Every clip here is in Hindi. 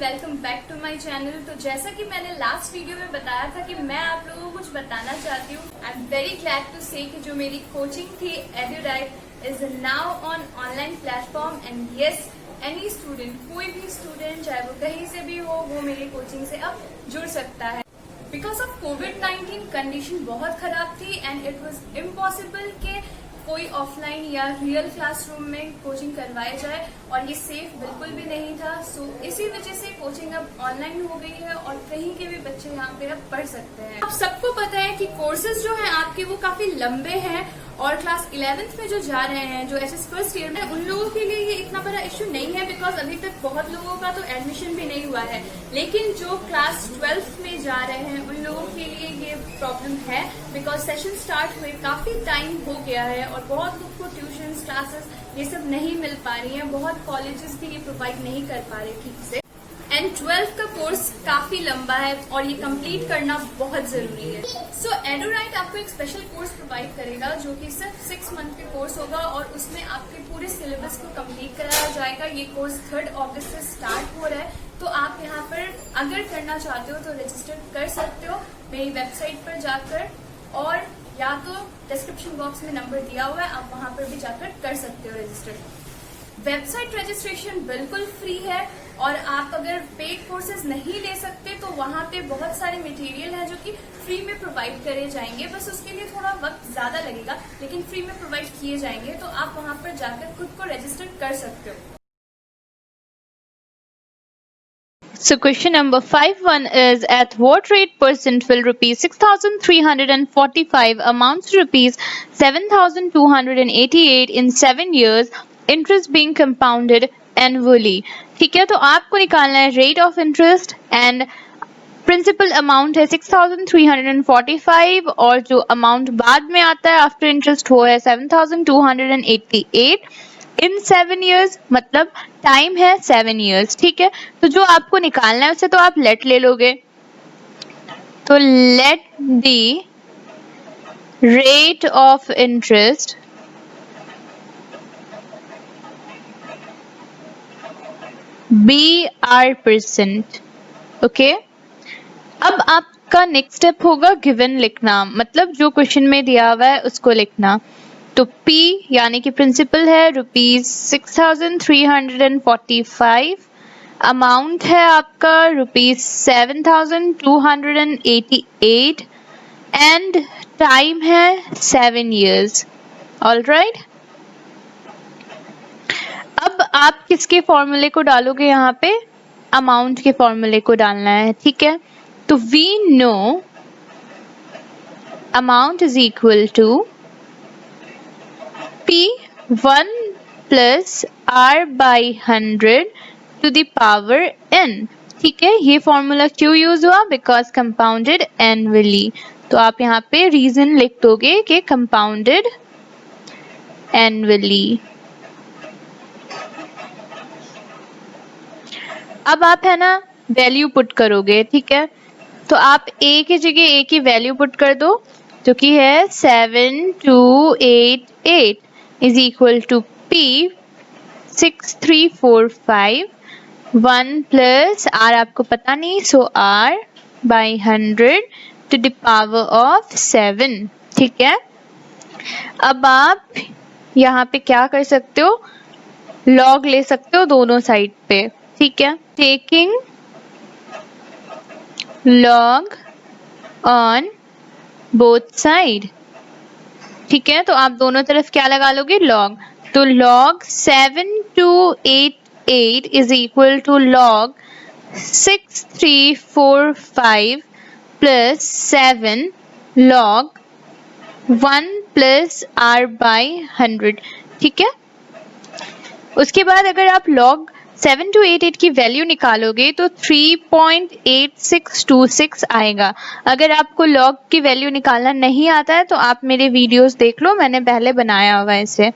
Welcome back to my channel. तो जैसा कि मैंने लास्ट वीडियो में बताया था कि मैं आप लोगों को कुछ बताना चाहती हूँ। I am very glad to say कि जो मेरी कोचिंग थी Eduright is now on online platform and yes any student, कोई भी स्टूडेंट चाहे वो कहीं से भी हो, वो मेरी कोचिंग से अब जुड़ सकता है। बिकॉज ऑफ कोविड-19 कंडीशन बहुत खराब थी एंड इट वॉज इम्पॉसिबल के कोई ऑफलाइन या रियल क्लासरूम में कोचिंग करवाया जाए और ये सेफ बिल्कुल भी नहीं था। सो इसी वजह से कोचिंग अब ऑनलाइन हो गई है और कहीं के भी बच्चे यहाँ पे अब पढ़ सकते हैं। अब सबको पता है कि कोर्सेज जो हैं आपके वो काफी लंबे हैं और क्लास 11th में जो जा रहे हैं, जो एचएस फर्स्ट ईयर में, उन लोगों के लिए ये इतना बड़ा इश्यू नहीं है बिकॉज अभी तक बहुत लोगों का तो एडमिशन भी नहीं हुआ है। लेकिन जो क्लास 12th में जा रहे हैं उन लोगों के लिए ये प्रॉब्लम है बिकॉज सेशन स्टार्ट हुए काफी टाइम हो गया है और बहुत लोग को ट्यूशन क्लासेस ये सब नहीं मिल पा रही है। बहुत कॉलेजेस भी ये प्रोवाइड नहीं कर पा रहे ठीक से। एंड 12th का कोर्स काफी लंबा है और ये कंप्लीट करना बहुत जरूरी है। सो एड्यूराइट आपको एक स्पेशल कोर्स प्रोवाइड करेगा जो कि सिर्फ 6 मंथ के कोर्स होगा और उसमें आपके पूरे सिलेबस को कंप्लीट कराया जाएगा। ये कोर्स 3 अगस्त से स्टार्ट हो रहा है, तो आप यहाँ पर अगर करना चाहते हो तो रजिस्टर कर सकते हो मेरी वेबसाइट पर जाकर, और या तो डिस्क्रिप्शन बॉक्स में नंबर दिया हुआ है, आप वहां पर भी जाकर कर सकते हो रजिस्टर। वेबसाइट रजिस्ट्रेशन बिल्कुल फ्री है और आप अगर पेड कोर्सेज नहीं ले सकते तो वहां पे बहुत सारे मटेरियल है जो कि फ्री में प्रोवाइड करे जाएंगे। बस उसके लिए थोड़ा वक्त ज्यादा लगेगा लेकिन फ्री में प्रोवाइड किए जाएंगे, तो आप वहां पर जाकर खुद को रजिस्टर कर सकते हो। So question number 5.1 is at what rate percent will rupees 6,345 amounts to rupees 7,288 in 7 years, interest being compounded annually। ठीक है, तो आपको निकालना है rate of interest and principal amount है 6,345 और जो अमाउंट बाद में आता है आफ्टर इंटरेस्ट वो है 7,288 इन 7 years, मतलब टाइम है 7 years। ठीक है, तो जो आपको निकालना है उसे तो आप लेट ले लोगे। तो let the rate of interest be r percent. Okay, अब आपका नेक्स्ट स्टेप होगा गिवन लिखना, मतलब जो क्वेश्चन में दिया हुआ है उसको लिखना। तो P यानी कि प्रिंसिपल है रुपीज 6,345, अमाउंट है आपका रुपीज 7,288 एंड टाइम है 7 years। ऑलराइट, अब आप किसके फॉर्मूले को डालोगे यहाँ पे? अमाउंट के फॉर्मूले को डालना है। ठीक है, तो we know amount is equal to P1 plus R by 100 to the power n। ठीक है, ये फॉर्मूला क्यों यूज हुआ? Because compounded annually. तो आप यहाँ पे रीजन लिख दोगे कि कंपाउंडेड एनुअली। अब आप है ना वैल्यू पुट करोगे। ठीक है, तो आप a की जगह a की वैल्यू पुट कर दो जो कि है 7288 is equal to P 6345 1 plus R आपको पता नहीं, so R by 100 to the power of 7। ठीक है, अब आप यहाँ पे क्या कर सकते हो? log ले सकते हो दोनों साइड पे। ठीक है, taking log on both side। ठीक है, तो आप दोनों तरफ क्या लगा लोगे? log। तो log 7288 is equal to log 6345 plus 7 log 1 plus R by 100। ठीक है, उसके बाद अगर आप log 7288 की वैल्यू निकालोगे तो 3.8626 आएगा। अगर आपको log की वैल्यू निकालना नहीं आता है तो आप मेरे वीडियोस देख लो, मैंने पहले बनाया हुआ है इसे।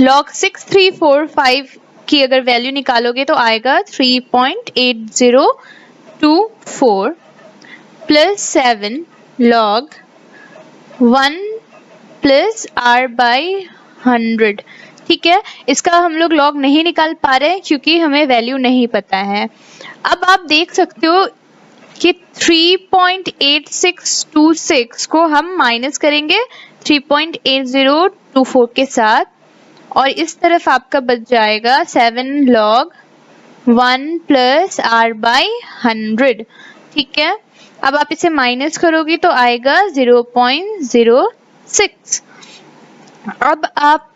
log 6345 की अगर वैल्यू निकालोगे तो आएगा 3.8024 plus 7 log 1 plus R by 100। ठीक है, इसका हम लोग लॉग नहीं निकाल पा रहे हैं क्योंकि हमें वैल्यू नहीं पता है। अब आप देख सकते हो कि 3.8626 को हम माइनस करेंगे 3.8024 के साथ, और इस तरफ आपका बच जाएगा 7 log 1 प्लस r बाई 100। ठीक है, अब आप इसे माइनस करोगे तो आएगा 0.06। अब आप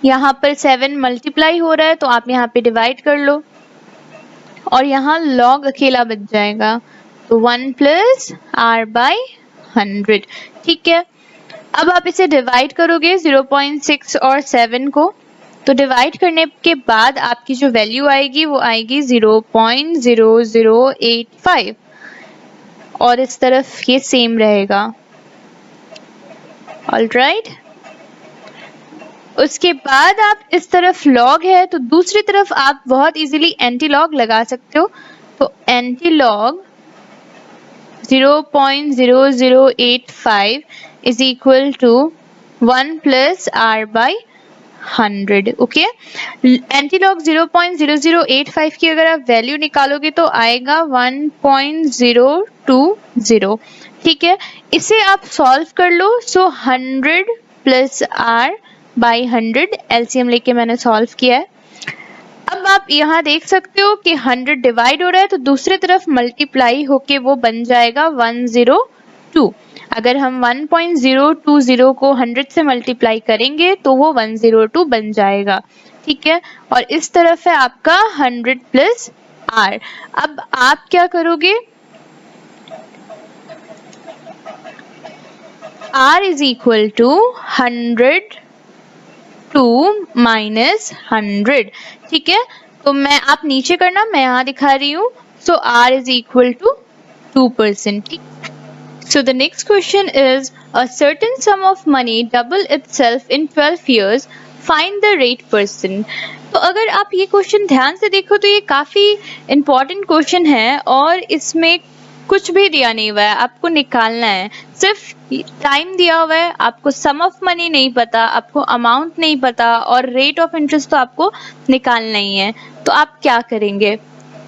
यहाँ पर 7 मल्टीप्लाई हो रहा है तो आप यहाँ पे डिवाइड कर लो, और यहाँ log अकेला बच जाएगा, तो 1 प्लस r बाई 100। ठीक है, अब आप इसे डिवाइड करोगे 0.6 और 7 को, तो डिवाइड करने के बाद आपकी जो वैल्यू आएगी वो आएगी 0.0085, और इस तरफ ये सेम रहेगा। ऑलराइट, उसके बाद आप इस तरफ लॉग है तो दूसरी तरफ आप बहुत इजीली एंटी लॉग लगा सकते हो, तो anti log 0.0085 is equal to 1 plus r by 100। Okay, anti log 0.0085 की अगर आप वैल्यू निकालोगे तो आएगा 1.020। ठीक है, इसे आप सॉल्व कर लो। सो 100 प्लस r बाई 100 एलसीएम लेके मैंने सॉल्व किया है। अब आप यहाँ देख सकते हो कि 100 डिवाइड हो रहा है तो दूसरी तरफ मल्टीप्लाई होके वो बन जाएगा 102। अगर हम 1.020 को 100 से मल्टीप्लाई करेंगे तो वो 102 बन जाएगा। ठीक है, और इस तरफ है आपका 100 प्लस r। अब आप क्या करोगे, r is equal to 102 minus 100। ठीक है, तो मैं आप नीचे करना, मैं यहाँ दिखा रही हूँ। So r is equal to 2%। So the next question is, a certain sum of money double itself in 12 years. Find the rate %। तो अगर आप ये क्वेश्चन ध्यान से देखो तो ये काफी इम्पोर्टेंट क्वेश्चन है और इसमें कुछ भी दिया नहीं हुआ है, आपको निकालना है। सिर्फ टाइम दिया हुआ है, आपको सम ऑफ मनी नहीं पता, आपको अमाउंट नहीं पता, और रेट ऑफ इंटरेस्ट तो आपको निकालना ही है। तो आप क्या करेंगे,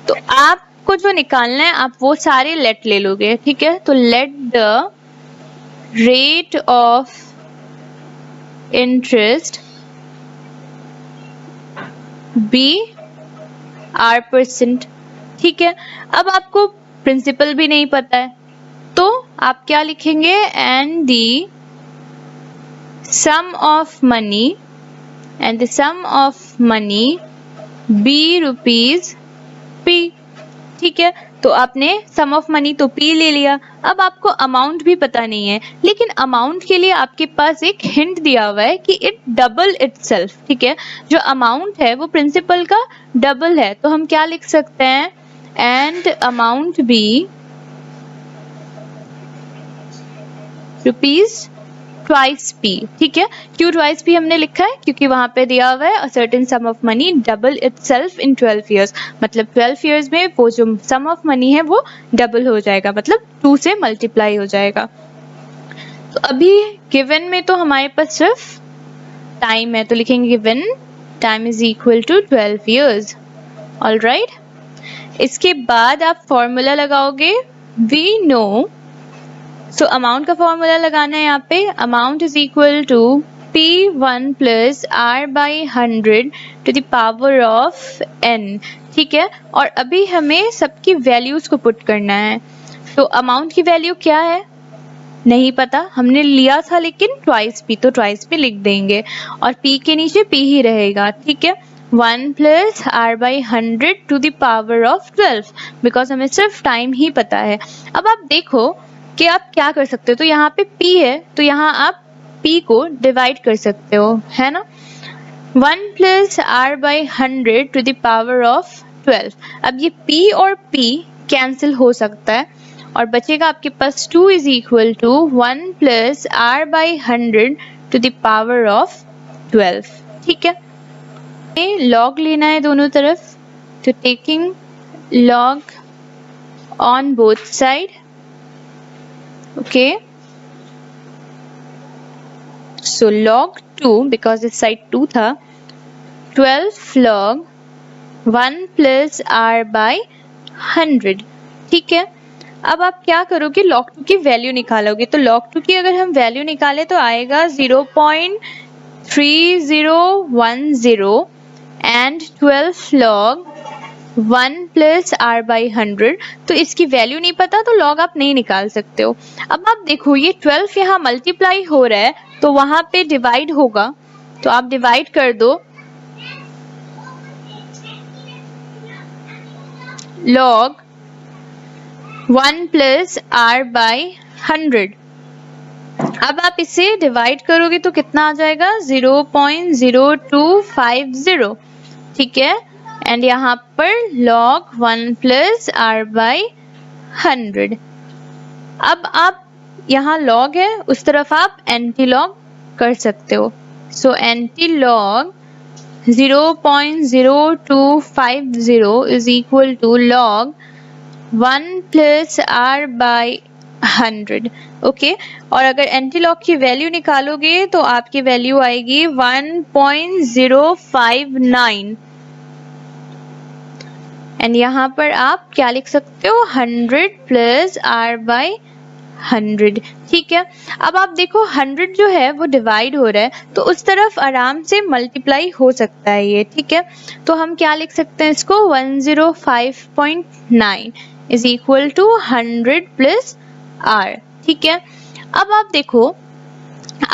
तो आप को जो निकालना है आप वो सारे लेट ले लोगे। ठीक है, तो let the rate of interest be r%। ठीक है, अब आपको प्रिंसिपल भी नहीं पता है तो आप क्या लिखेंगे, and the sum of money be rupees p। ठीक है, तो आपने सम ऑफ मनी तो p ले लिया। अब आपको अमाउंट भी पता नहीं है, लेकिन अमाउंट के लिए आपके पास एक हिंट दिया हुआ है कि इट डबल इटसेल्फ। ठीक है, जो अमाउंट है वो प्रिंसिपल का डबल है, तो हम क्या लिख सकते हैं, and amount be rupees twice p। ठीक है, क्यों ट्वाइस p हमने लिखा है, क्योंकि वहां पे दिया हुआ है a certain some of money double itself in 12 years, मतलब 12 इयर्स में वो जो सम ऑफ मनी है वो डबल हो जाएगा, मतलब 2 से मल्टीप्लाई हो जाएगा। तो अभी गिवन में तो हमारे पास सिर्फ टाइम है, तो लिखेंगे given time is equal to 12 years. Alright, इसके बाद आप फॉर्मूला लगाओगे, वी नो। सो अमाउंट का फॉर्मूला लगाना है यहाँ पे, amount is equal to P1 plus R by 100 to the power of n। ठीक है, और अभी हमें सबकी वैल्यूज को पुट करना है। तो अमाउंट की वैल्यू क्या है नहीं पता, हमने लिया था लेकिन ट्वाइस p, तो ट्वाइस p लिख देंगे, और p के नीचे p ही रहेगा। ठीक है, 1 plus r by 100 to the power of 12, because हमें सिर्फ टाइम ही पता है। अब आप देखो कि आप क्या कर सकते हो, तो यहाँ पे p है तो यहाँ आप p को डिवाइड कर सकते हो, है ना। 1 plus r by 100 to the power of 12। अब ये p और p कैंसिल हो सकता है और बचेगा आपके पास 2 is equal to 1 plus r by 100 to the power of 12। ठीक है, लॉग लेना है दोनों तरफ, तो taking log on both side. Okay, so log 2, because इस साइड 2 था, 12 log 1 प्लस r बाई 100। ठीक है, अब आप क्या करोगे, log 2 की वैल्यू निकालोगे। तो log 2 की अगर हम वैल्यू निकालें तो आएगा 0.3010 and 12 log 1 plus r by 100। तो इसकी वैल्यू नहीं पता तो log आप नहीं निकाल सकते हो। अब आप देखो ये 12 यहाँ मल्टीप्लाई हो रहा है तो वहां पे डिवाइड होगा, तो आप डिवाइड कर दो log 1 प्लस r बाई 100। अब आप इसे डिवाइड करोगे तो कितना आ जाएगा 0.0250। ठीक है, एंड यहाँ पर log 1 प्लस r बाई 100। अब आप यहाँ log है उस तरफ आप एंटी लॉग कर सकते हो। So anti log 0.0250 is equal to log 1 plus r by 100। Okay, और अगर एंटी लॉग की वैल्यू निकालोगे तो आपकी वैल्यू आएगी 1.059 एंड यहाँ पर आप क्या लिख सकते हो 100 प्लस r बाई 100। ठीक है, अब आप देखो 100 जो है वो डिवाइड हो रहा है तो उस तरफ आराम से मल्टीप्लाई हो सकता है ये। ठीक है, तो हम क्या लिख सकते हैं इसको 105.9 is equal to 100 plus r। ठीक है, अब आप देखो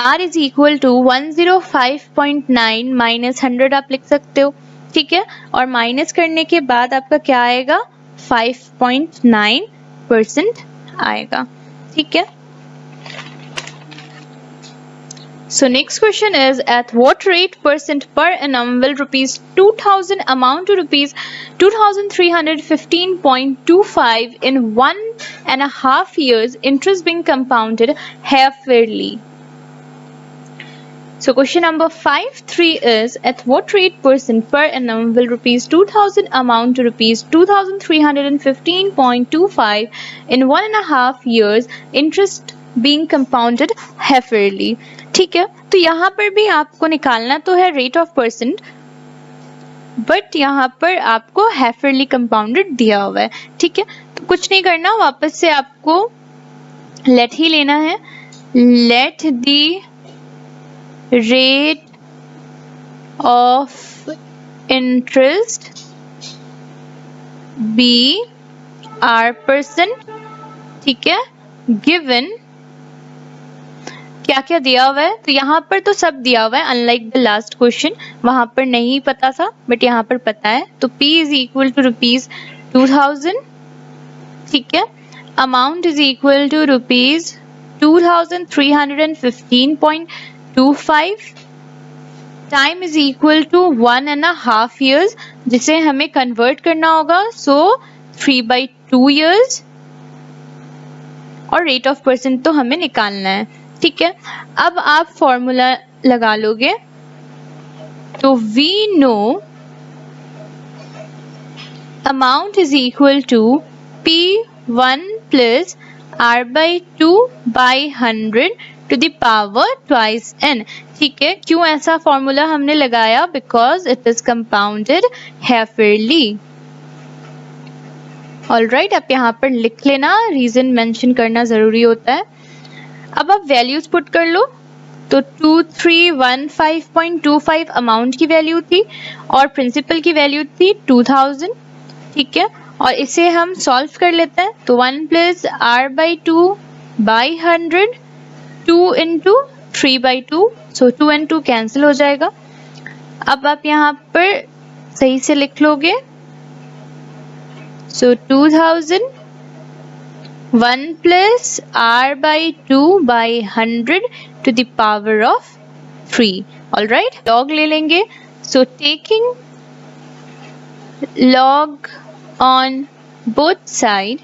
r is equal to 105.9 minus 100 आप लिख सकते हो। ठीक है, और माइनस करने के बाद आपका क्या आएगा 5.9% आएगा। ठीक है, so next question is at what rate percent per annum will rupees 2000 amount to rupees 2315.25 in 1.5 years, interest being compounded half yearly? So question number 5.3 is at what rate percent per annum will rupees 2000 amount to rupees 2315.25 in 1.5 years, interest being compounded half yearly? ठीक है, तो यहाँ पर भी आपको निकालना तो है रेट ऑफ परसेंट, बट यहाँ पर आपको हाफ ईयरली कंपाउंडेड दिया हुआ है। ठीक है, तो कुछ नहीं करना, वापस से आपको लेट ही लेना है। Let the rate of interest be r%। ठीक है, गिवन क्या क्या दिया हुआ है, तो यहाँ पर तो सब दिया हुआ है अनलाइक द लास्ट क्वेश्चन, वहां पर नहीं पता था बट यहाँ पर पता है। तो P is equal to rupees 2000। ठीक है, amount is equal to rupees 2315.25, time is equal to 1.5 years जिसे हमें कन्वर्ट करना होगा, सो 3/2 years, और रेट ऑफ परसेंट तो हमें निकालना है। ठीक है, अब आप फॉर्मूला लगा लोगे तो we know amount is equal to P1 plus r/2 by 100 to the power twice n। ठीक है, क्यों ऐसा फॉर्मूला हमने लगाया, because it is compounded half yearly. Alright, आप यहाँ पर लिख लेना, रीजन मेंशन करना जरूरी होता है। अब आप वैल्यूज पुट कर लो, तो 2315.25 अमाउंट की वैल्यू थी और प्रिंसिपल की वैल्यू थी 2000। ठीक है, और इसे हम सॉल्व कर लेते हैं, तो 1 plus r/2 by 100, 2 into 3/2, so 2 and 2 cancel हो जाएगा। अब आप यहाँ पर सही से लिख लोगे, सो 2000 1 plus r/2 by 100 to the power of 3. All right, log ले लेंगे, so taking log on both side।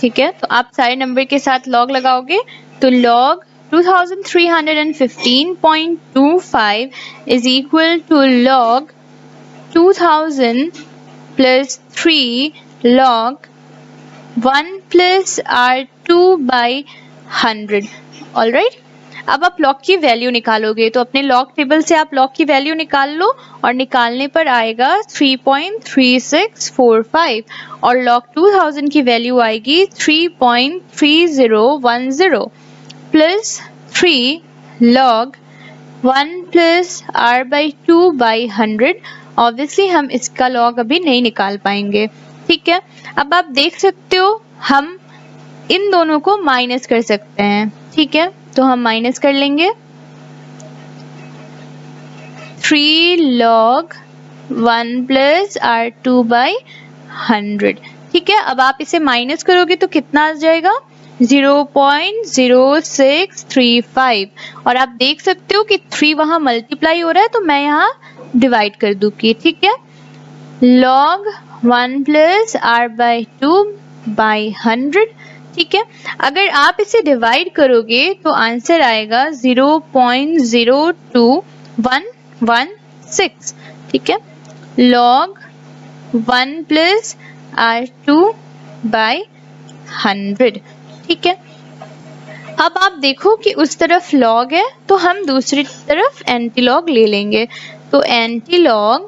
ठीक है, तो आप सारे नंबर के साथ log लगाओगे तो log 2315.25 is equal to log 2000 plus 3 log 1 plus r2 by 100। Alright, अब आप log की वैल्यू निकालोगे तो अपने log टेबल से आप log की वैल्यू निकाल लो और निकालने पर आएगा 3.3645 और log 2000 की वैल्यू आएगी 3.3010 plus 3 log 1 plus r by 2 by 100। Obviously हम इसका log अभी नहीं निकाल पाएंगे, ठीक है। अब आप देख सकते हो हम इन दोनों को माइनस कर सकते हैं, ठीक है। तो हम माइनस कर लेंगे 3 log 1 प्लस r2 बाई 100, ठीक है। अब आप इसे माइनस करोगे तो कितना आ जाएगा 0.0635 और आप देख सकते हो कि 3 वहां मल्टीप्लाई हो रहा है तो मैं यहाँ डिवाइड कर दूंगी, ठीक है। log 1 plus r by 2 by 100, ठीक है। अगर आप इसे डिवाइड करोगे तो आंसर आएगा 0.02116, ठीक है। log 1 प्लस r2 बाई 100, ठीक है। अब आप देखो कि उस तरफ log है तो हम दूसरी तरफ एंटी log ले लेंगे, तो anti log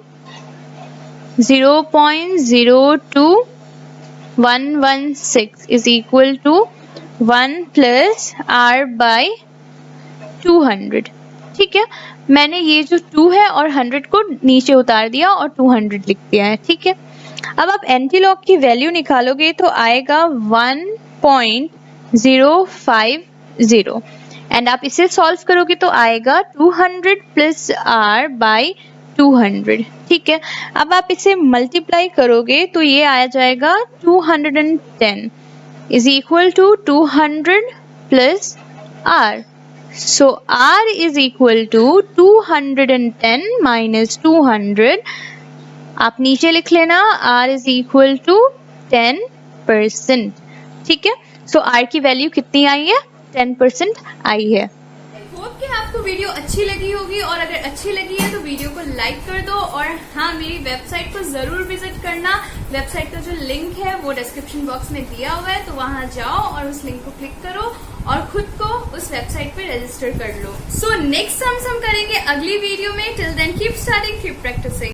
0.02116 is equal to 1 plus r by 200, ठीक है। मैंने ये जो 2 है और 100 को नीचे उतार दिया और 200 लिख दिया है, ठीक है। अब आप एंटी log की वैल्यू निकालोगे तो आएगा 1.050 एंड आप इसे सॉल्व करोगे तो आएगा 200 प्लस r बाई 200, ठीक है। अब आप इसे मल्टीप्लाई करोगे तो ये आ जाएगा 210 is equal to 200 plus r, so r is equal to 210 minus 200। आप नीचे लिख लेना r इज इक्वल टू 10%, ठीक है। सो r की वैल्यू कितनी आई है 10% आई है। होप कि आपको वीडियो अच्छी लगी होगी और अगर अच्छी लगी है तो वीडियो को लाइक कर दो और हाँ मेरी वेबसाइट को जरूर विजिट करना। वेबसाइट का जो लिंक है वो डिस्क्रिप्शन बॉक्स में दिया हुआ है, तो वहां जाओ और उस लिंक को क्लिक करो और खुद को उस वेबसाइट पे रजिस्टर कर लो। सो नेक्स्ट हम करेंगे अगली वीडियो में। Till then keep studying, keep practising.